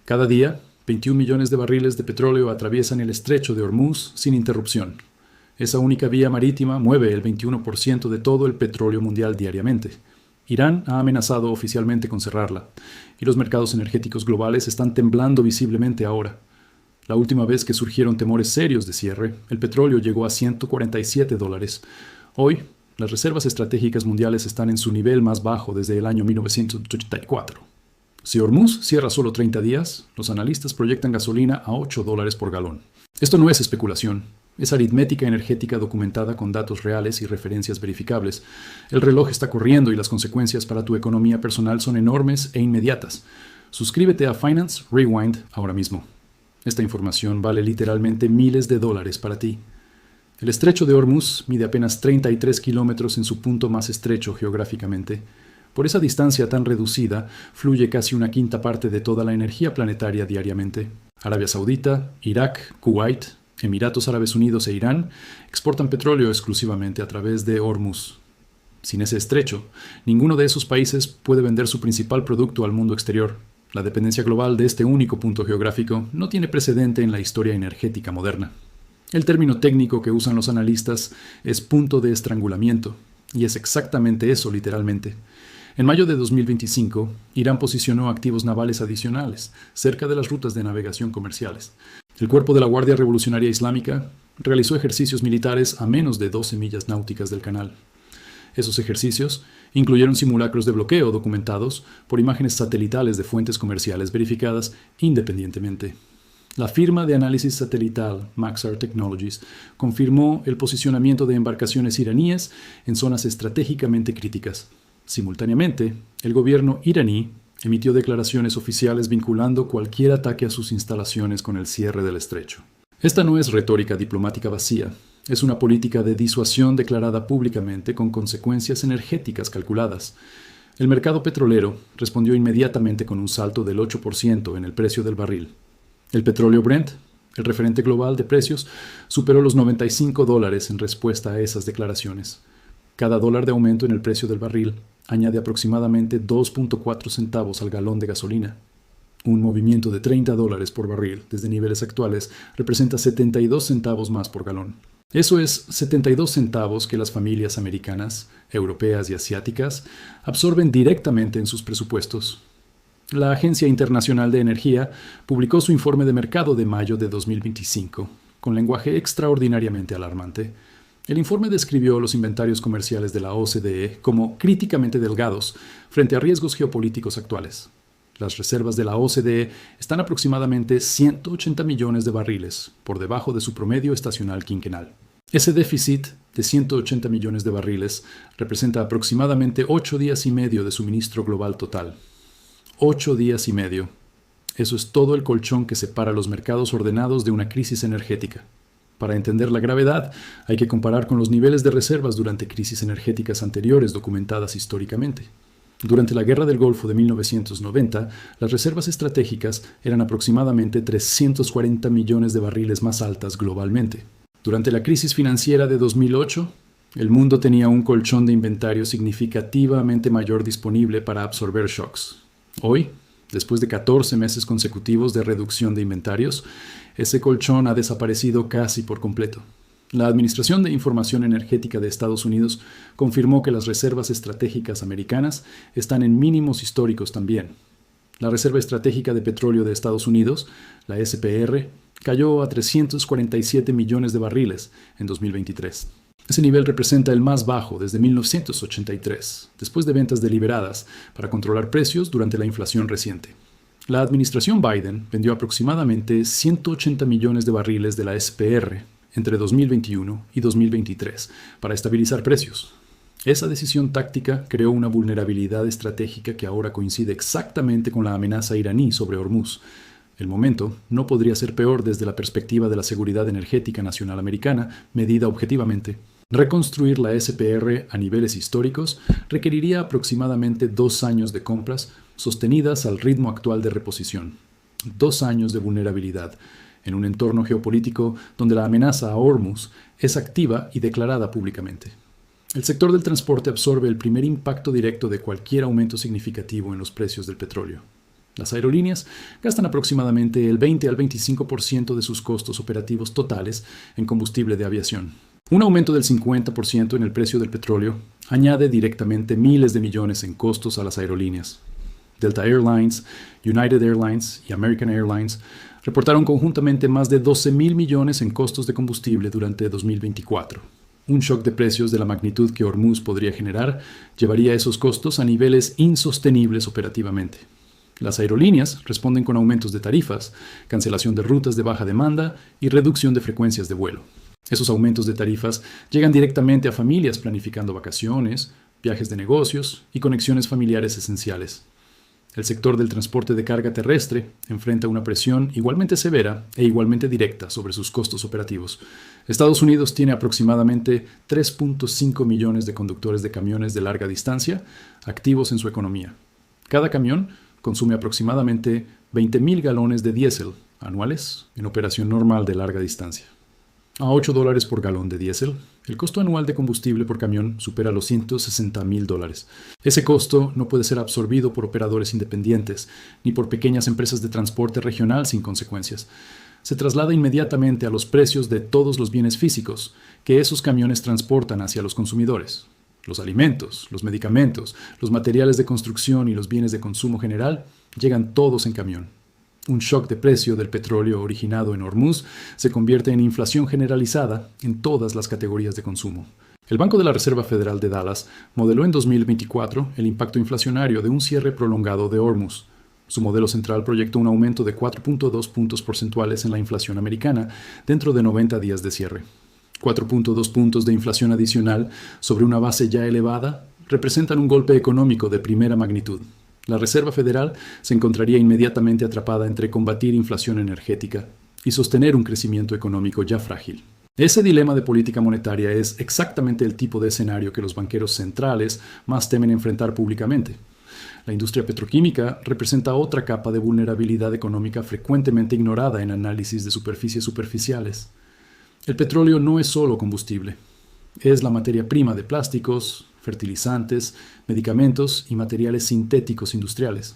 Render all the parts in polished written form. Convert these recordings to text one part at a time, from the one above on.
Cada día, 21 millones de barriles de petróleo atraviesan el estrecho de Hormuz sin interrupción. Esa única vía marítima mueve el 21% de todo el petróleo mundial diariamente. Irán ha amenazado oficialmente con cerrarla, y los mercados energéticos globales están temblando visiblemente ahora. La última vez que surgieron temores serios de cierre, el petróleo llegó a $147. Hoy, las reservas estratégicas mundiales están en su nivel más bajo desde el año 1984. Si Hormuz cierra solo 30 días, los analistas proyectan gasolina a $8 por galón. Esto no es especulación, es aritmética energética documentada con datos reales y referencias verificables. El reloj está corriendo y las consecuencias para tu economía personal son enormes e inmediatas. Suscríbete a Finance Rewind ahora mismo. Esta información vale literalmente miles de dólares para ti. El estrecho de Hormuz mide apenas 33 kilómetros en su punto más estrecho geográficamente. Por esa distancia tan reducida, fluye casi una quinta parte de toda la energía planetaria diariamente. Arabia Saudita, Irak, Kuwait, Emiratos Árabes Unidos e Irán exportan petróleo exclusivamente a través de Hormuz. Sin ese estrecho, ninguno de esos países puede vender su principal producto al mundo exterior. La dependencia global de este único punto geográfico no tiene precedente en la historia energética moderna. El término técnico que usan los analistas es punto de estrangulamiento, y es exactamente eso literalmente. En mayo de 2025, Irán posicionó activos navales adicionales cerca de las rutas de navegación comerciales. El cuerpo de la Guardia Revolucionaria Islámica realizó ejercicios militares a menos de 12 millas náuticas del canal. Esos ejercicios incluyeron simulacros de bloqueo documentados por imágenes satelitales de fuentes comerciales verificadas independientemente. La firma de análisis satelital Maxar Technologies confirmó el posicionamiento de embarcaciones iraníes en zonas estratégicamente críticas. Simultáneamente, el gobierno iraní emitió declaraciones oficiales vinculando cualquier ataque a sus instalaciones con el cierre del estrecho. Esta no es retórica diplomática vacía, es una política de disuasión declarada públicamente con consecuencias energéticas calculadas. El mercado petrolero respondió inmediatamente con un salto del 8% en el precio del barril. El petróleo Brent, el referente global de precios, superó los $95 en respuesta a esas declaraciones. Cada dólar de aumento en el precio del barril añade aproximadamente 2.4 centavos al galón de gasolina. Un movimiento de $30 por barril desde niveles actuales representa 72 centavos más por galón. Eso es 72 centavos que las familias americanas, europeas y asiáticas absorben directamente en sus presupuestos. La Agencia Internacional de Energía publicó su informe de mercado de mayo de 2025, con lenguaje extraordinariamente alarmante. El informe describió los inventarios comerciales de la OCDE como críticamente delgados frente a riesgos geopolíticos actuales. Las reservas de la OCDE están aproximadamente 180 millones de barriles, por debajo de su promedio estacional quinquenal. Ese déficit de 180 millones de barriles representa aproximadamente 8 días y medio de suministro global total. 8 días y medio. Eso es todo el colchón que separa los mercados ordenados de una crisis energética. Para entender la gravedad, hay que comparar con los niveles de reservas durante crisis energéticas anteriores documentadas históricamente. Durante la Guerra del Golfo de 1990, las reservas estratégicas eran aproximadamente 340 millones de barriles más altas globalmente. Durante la crisis financiera de 2008, el mundo tenía un colchón de inventario significativamente mayor disponible para absorber shocks. Hoy, después de 14 meses consecutivos de reducción de inventarios, ese colchón ha desaparecido casi por completo. La Administración de Información Energética de Estados Unidos confirmó que las reservas estratégicas americanas están en mínimos históricos también. La Reserva Estratégica de Petróleo de Estados Unidos, la SPR, cayó a 347 millones de barriles en 2023. Ese nivel representa el más bajo desde 1983, después de ventas deliberadas para controlar precios durante la inflación reciente. La administración Biden vendió aproximadamente 180 millones de barriles de la SPR entre 2021 y 2023 para estabilizar precios. Esa decisión táctica creó una vulnerabilidad estratégica que ahora coincide exactamente con la amenaza iraní sobre Hormuz. El momento no podría ser peor desde la perspectiva de la seguridad energética nacional americana, medida objetivamente. Reconstruir la SPR a niveles históricos requeriría aproximadamente 2 años de compras sostenidas al ritmo actual de reposición. 2 años de vulnerabilidad, en un entorno geopolítico donde la amenaza a Hormuz es activa y declarada públicamente. El sector del transporte absorbe el primer impacto directo de cualquier aumento significativo en los precios del petróleo. Las aerolíneas gastan aproximadamente el 20 al 25% de sus costos operativos totales en combustible de aviación. Un aumento del 50% en el precio del petróleo añade directamente miles de millones en costos a las aerolíneas. Delta Airlines, United Airlines y American Airlines reportaron conjuntamente más de 12.000 millones en costos de combustible durante 2024. Un shock de precios de la magnitud que Hormuz podría generar llevaría esos costos a niveles insostenibles operativamente. Las aerolíneas responden con aumentos de tarifas, cancelación de rutas de baja demanda y reducción de frecuencias de vuelo. Esos aumentos de tarifas llegan directamente a familias planificando vacaciones, viajes de negocios y conexiones familiares esenciales. El sector del transporte de carga terrestre enfrenta una presión igualmente severa e igualmente directa sobre sus costos operativos. Estados Unidos tiene aproximadamente 3.5 millones de conductores de camiones de larga distancia activos en su economía. Cada camión consume aproximadamente 20.000 galones de diésel anuales en operación normal de larga distancia. A $8 por galón de diésel, el costo anual de combustible por camión supera los $160.000. Ese costo no puede ser absorbido por operadores independientes ni por pequeñas empresas de transporte regional sin consecuencias. Se traslada inmediatamente a los precios de todos los bienes físicos que esos camiones transportan hacia los consumidores. Los alimentos, los medicamentos, los materiales de construcción y los bienes de consumo general llegan todos en camión. Un shock de precio del petróleo originado en Hormuz se convierte en inflación generalizada en todas las categorías de consumo. El Banco de la Reserva Federal de Dallas modeló en 2024 el impacto inflacionario de un cierre prolongado de Hormuz. Su modelo central proyectó un aumento de 4.2 puntos porcentuales en la inflación americana dentro de 90 días de cierre. 4.2 puntos de inflación adicional sobre una base ya elevada representan un golpe económico de primera magnitud. La Reserva Federal se encontraría inmediatamente atrapada entre combatir inflación energética y sostener un crecimiento económico ya frágil. Ese dilema de política monetaria es exactamente el tipo de escenario que los banqueros centrales más temen enfrentar públicamente. La industria petroquímica representa otra capa de vulnerabilidad económica frecuentemente ignorada en análisis de superficies superficiales. El petróleo no es solo combustible. Es la materia prima de plásticos, fertilizantes, medicamentos y materiales sintéticos industriales.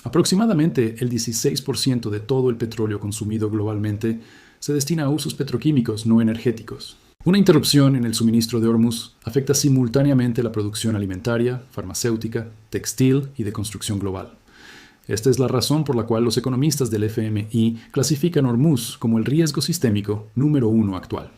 Aproximadamente el 16% de todo el petróleo consumido globalmente se destina a usos petroquímicos no energéticos. Una interrupción en el suministro de Hormuz afecta simultáneamente la producción alimentaria, farmacéutica, textil y de construcción global. Esta es la razón por la cual los economistas del FMI clasifican Hormuz como el riesgo sistémico número 1 actual.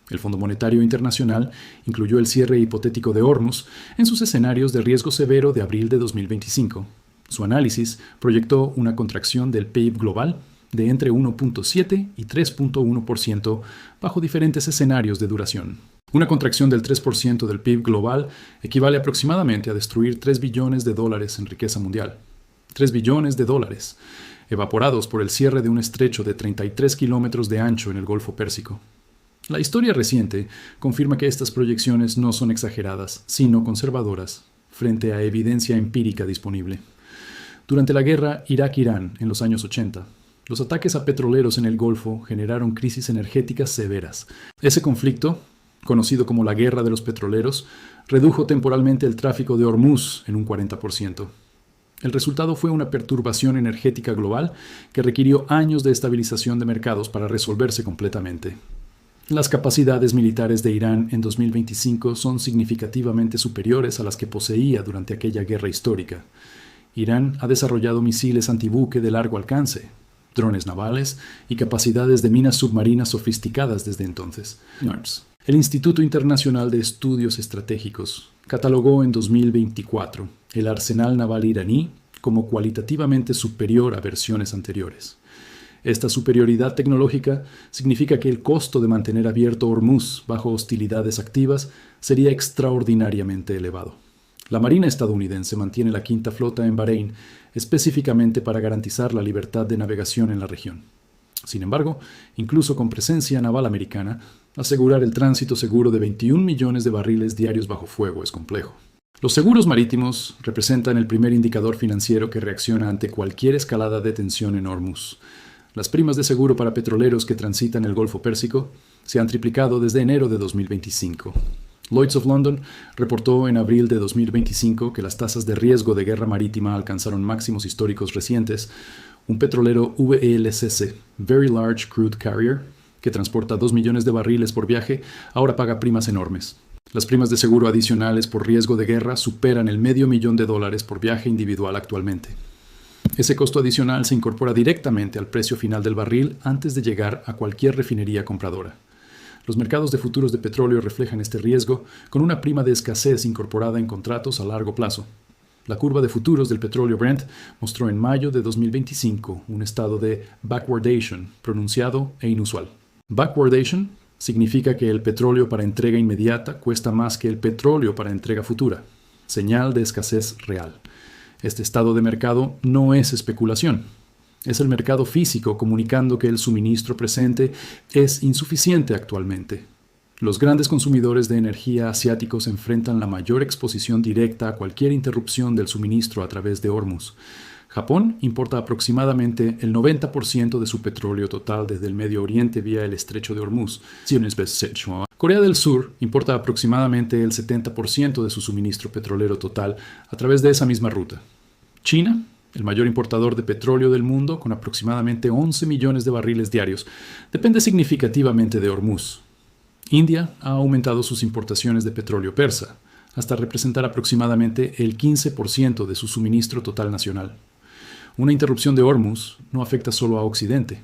El Fondo Monetario Internacional incluyó el cierre hipotético de Hormuz en sus escenarios de riesgo severo de abril de 2025. Su análisis proyectó una contracción del PIB global de entre 1.7 y 3.1% bajo diferentes escenarios de duración. Una contracción del 3% del PIB global equivale aproximadamente a destruir $3 billones en riqueza mundial. $3 billones, evaporados por el cierre de un estrecho de 33 kilómetros de ancho en el Golfo Pérsico. La historia reciente confirma que estas proyecciones no son exageradas, sino conservadoras, frente a evidencia empírica disponible. Durante la guerra Irak-Irán en los años 80, los ataques a petroleros en el Golfo generaron crisis energéticas severas. Ese conflicto, conocido como la Guerra de los Petroleros, redujo temporalmente el tráfico de Hormuz en un 40%. El resultado fue una perturbación energética global que requirió años de estabilización de mercados para resolverse completamente. Las capacidades militares de Irán en 2025 son significativamente superiores a las que poseía durante aquella guerra histórica. Irán ha desarrollado misiles antibuque de largo alcance, drones navales y capacidades de minas submarinas sofisticadas desde entonces. El Instituto Internacional de Estudios Estratégicos catalogó en 2024 el arsenal naval iraní como cualitativamente superior a versiones anteriores. Esta superioridad tecnológica significa que el costo de mantener abierto Hormuz bajo hostilidades activas sería extraordinariamente elevado. La Marina estadounidense mantiene la quinta flota en Bahrein específicamente para garantizar la libertad de navegación en la región. Sin embargo, incluso con presencia naval americana, asegurar el tránsito seguro de 21 millones de barriles diarios bajo fuego es complejo. Los seguros marítimos representan el primer indicador financiero que reacciona ante cualquier escalada de tensión en Hormuz. Las primas de seguro para petroleros que transitan el Golfo Pérsico se han triplicado desde enero de 2025. Lloyd's of London reportó en abril de 2025 que las tasas de riesgo de guerra marítima alcanzaron máximos históricos recientes. Un petrolero VLCC, Very Large Crude Carrier, que transporta 2 millones de barriles por viaje, ahora paga primas enormes. Las primas de seguro adicionales por riesgo de guerra superan el $500,000 por viaje individual actualmente. Ese costo adicional se incorpora directamente al precio final del barril antes de llegar a cualquier refinería compradora. Los mercados de futuros de petróleo reflejan este riesgo con una prima de escasez incorporada en contratos a largo plazo. La curva de futuros del petróleo Brent mostró en mayo de 2025 un estado de backwardation pronunciado e inusual. Backwardation significa que el petróleo para entrega inmediata cuesta más que el petróleo para entrega futura, señal de escasez real. Este estado de mercado no es especulación. Es el mercado físico comunicando que el suministro presente es insuficiente actualmente. Los grandes consumidores de energía asiáticos enfrentan la mayor exposición directa a cualquier interrupción del suministro a través de Hormuz. Japón importa aproximadamente el 90% de su petróleo total desde el Medio Oriente vía el estrecho de Hormuz. Corea del Sur importa aproximadamente el 70% de su suministro petrolero total a través de esa misma ruta. China, el mayor importador de petróleo del mundo, con aproximadamente 11 millones de barriles diarios, depende significativamente de Hormuz. India ha aumentado sus importaciones de petróleo persa, hasta representar aproximadamente el 15% de su suministro total nacional. Una interrupción de Hormuz no afecta solo a Occidente.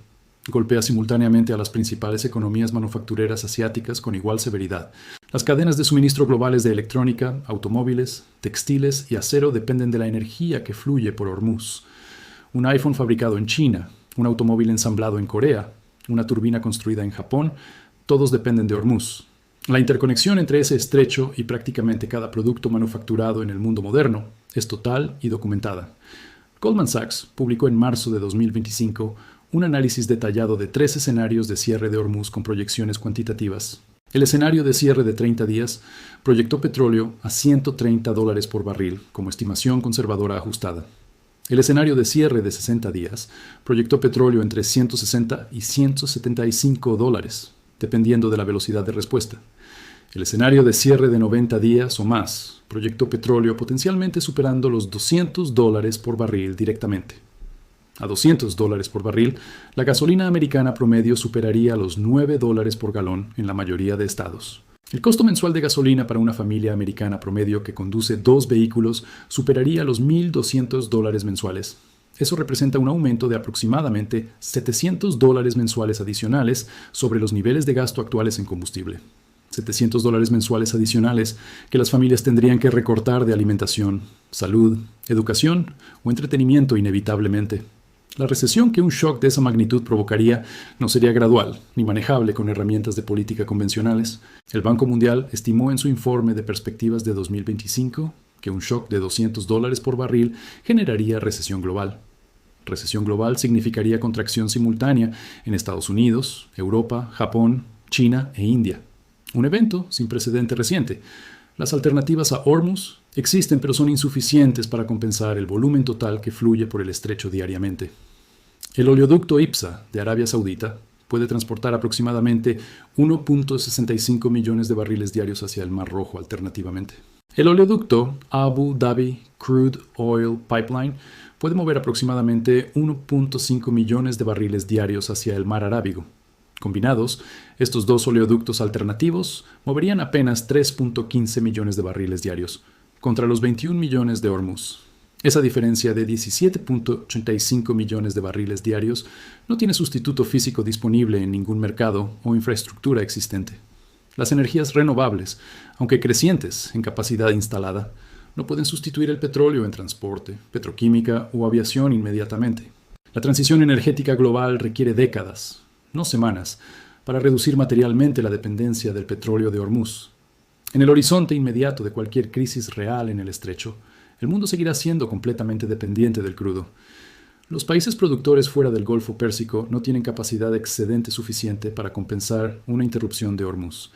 Golpea simultáneamente a las principales economías manufactureras asiáticas con igual severidad. Las cadenas de suministro globales de electrónica, automóviles, textiles y acero dependen de la energía que fluye por Hormuz. Un iPhone fabricado en China, un automóvil ensamblado en Corea, una turbina construida en Japón, todos dependen de Hormuz. La interconexión entre ese estrecho y prácticamente cada producto manufacturado en el mundo moderno es total y documentada. Goldman Sachs publicó en marzo de 2025 un análisis detallado de 3 escenarios de cierre de Hormuz con proyecciones cuantitativas. El escenario de cierre de 30 días proyectó petróleo a $130 por barril como estimación conservadora ajustada. El escenario de cierre de 60 días proyectó petróleo entre $160 y $175, dependiendo de la velocidad de respuesta. El escenario de cierre de 90 días o más proyectó petróleo potencialmente superando los $200 por barril directamente. A $200 por barril, la gasolina americana promedio superaría los $9 por galón en la mayoría de estados. El costo mensual de gasolina para una familia americana promedio que conduce 2 vehículos superaría los $1,200 mensuales. Eso representa un aumento de aproximadamente $700 mensuales adicionales sobre los niveles de gasto actuales en combustible. $700 mensuales adicionales que las familias tendrían que recortar de alimentación, salud, educación o entretenimiento inevitablemente. La recesión que un shock de esa magnitud provocaría no sería gradual ni manejable con herramientas de política convencionales. El Banco Mundial estimó en su informe de perspectivas de 2025 que un shock de $200 por barril generaría recesión global. Recesión global significaría contracción simultánea en Estados Unidos, Europa, Japón, China e India. Un evento sin precedente reciente. Las alternativas a Hormuz existen, pero son insuficientes para compensar el volumen total que fluye por el estrecho diariamente. El oleoducto IPSA de Arabia Saudita puede transportar aproximadamente 1.65 millones de barriles diarios hacia el Mar Rojo alternativamente. El oleoducto Abu Dhabi Crude Oil Pipeline puede mover aproximadamente 1.5 millones de barriles diarios hacia el Mar Arábigo. Combinados, estos dos oleoductos alternativos moverían apenas 3.15 millones de barriles diarios, contra los 21 millones de Hormuz. Esa diferencia de 17.85 millones de barriles diarios no tiene sustituto físico disponible en ningún mercado o infraestructura existente. Las energías renovables, aunque crecientes en capacidad instalada, no pueden sustituir el petróleo en transporte, petroquímica o aviación inmediatamente. La transición energética global requiere décadas, no semanas, para reducir materialmente la dependencia del petróleo de Hormuz. En el horizonte inmediato de cualquier crisis real en el estrecho, el mundo seguirá siendo completamente dependiente del crudo. Los países productores fuera del Golfo Pérsico no tienen capacidad excedente suficiente para compensar una interrupción de Hormuz.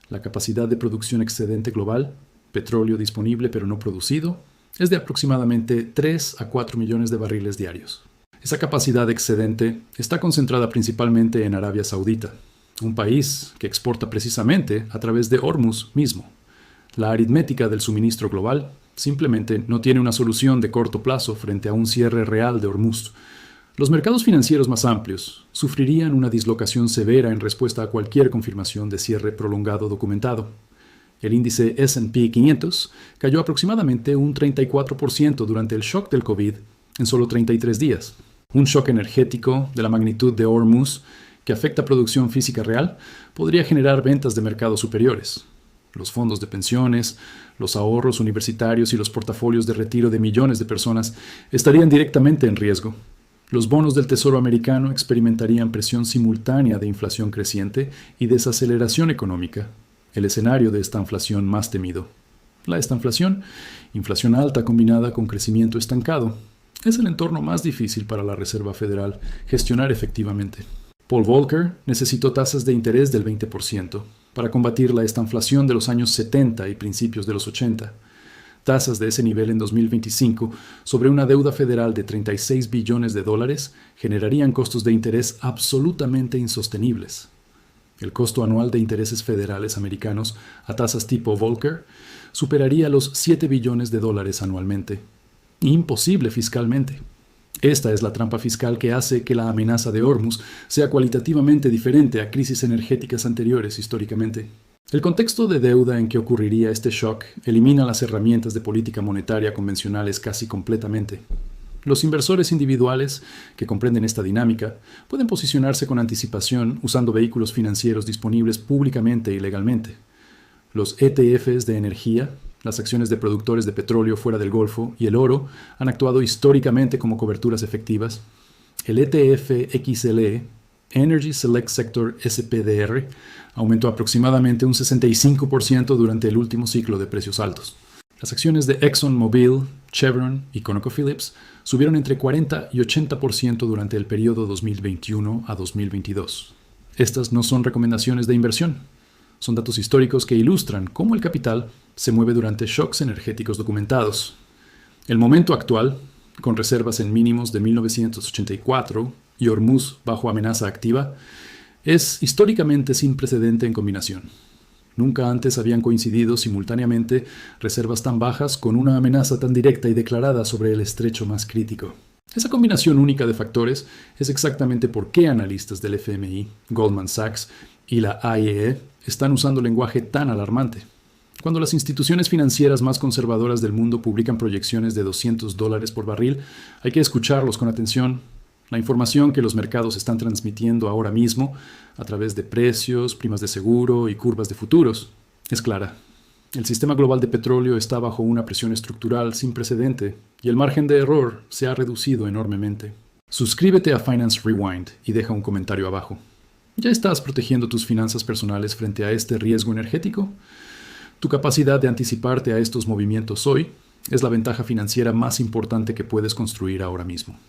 La capacidad de producción excedente global, petróleo disponible pero no producido, es de aproximadamente 3 a 4 millones de barriles diarios. Esa capacidad excedente está concentrada principalmente en Arabia Saudita, un país que exporta precisamente a través de Hormuz mismo. La aritmética del suministro global simplemente no tiene una solución de corto plazo frente a un cierre real de Hormuz. Los mercados financieros más amplios sufrirían una dislocación severa en respuesta a cualquier confirmación de cierre prolongado documentado. El índice S&P 500 cayó aproximadamente un 34% durante el shock del COVID en solo 33 días. Un shock energético de la magnitud de Hormuz que afecta producción física real podría generar ventas de mercados superiores. Los fondos de pensiones, los ahorros universitarios y los portafolios de retiro de millones de personas estarían directamente en riesgo. Los bonos del Tesoro americano experimentarían presión simultánea de inflación creciente y desaceleración económica, el escenario de estanflación más temido. La estanflación, inflación alta combinada con crecimiento estancado, es el entorno más difícil para la Reserva Federal gestionar efectivamente. Paul Volcker necesitó tasas de interés del 20% para combatir la estanflación de los años 70 y principios de los 80. Tasas de ese nivel en 2025 sobre una deuda federal de $36 billones generarían costos de interés absolutamente insostenibles. El costo anual de intereses federales americanos a tasas tipo Volcker superaría los $7 billones anualmente. Imposible fiscalmente. Esta es la trampa fiscal que hace que la amenaza de Hormuz sea cualitativamente diferente a crisis energéticas anteriores históricamente. El contexto de deuda en que ocurriría este shock elimina las herramientas de política monetaria convencionales casi completamente. Los inversores individuales que comprenden esta dinámica pueden posicionarse con anticipación usando vehículos financieros disponibles públicamente y legalmente. Los ETFs de energía, las acciones de productores de petróleo fuera del Golfo y el oro han actuado históricamente como coberturas efectivas. El ETF XLE, Energy Select Sector SPDR, aumentó aproximadamente un 65% durante el último ciclo de precios altos. Las acciones de ExxonMobil, Chevron y ConocoPhillips subieron entre 40 y 80% durante el periodo 2021 a 2022. Estas no son recomendaciones de inversión. Son datos históricos que ilustran cómo el capital se mueve durante shocks energéticos documentados. El momento actual, con reservas en mínimos de 1984 y Hormuz bajo amenaza activa, es históricamente sin precedente en combinación. Nunca antes habían coincidido simultáneamente reservas tan bajas con una amenaza tan directa y declarada sobre el estrecho más crítico. Esa combinación única de factores es exactamente por qué analistas del FMI, Goldman Sachs y la IEA están usando lenguaje tan alarmante. Cuando las instituciones financieras más conservadoras del mundo publican proyecciones de $200 por barril, hay que escucharlos con atención. La información que los mercados están transmitiendo ahora mismo, a través de precios, primas de seguro y curvas de futuros, es clara. El sistema global de petróleo está bajo una presión estructural sin precedente y el margen de error se ha reducido enormemente. Suscríbete a Finance Rewind y deja un comentario abajo. ¿Ya estás protegiendo tus finanzas personales frente a este riesgo energético? Tu capacidad de anticiparte a estos movimientos hoy es la ventaja financiera más importante que puedes construir ahora mismo.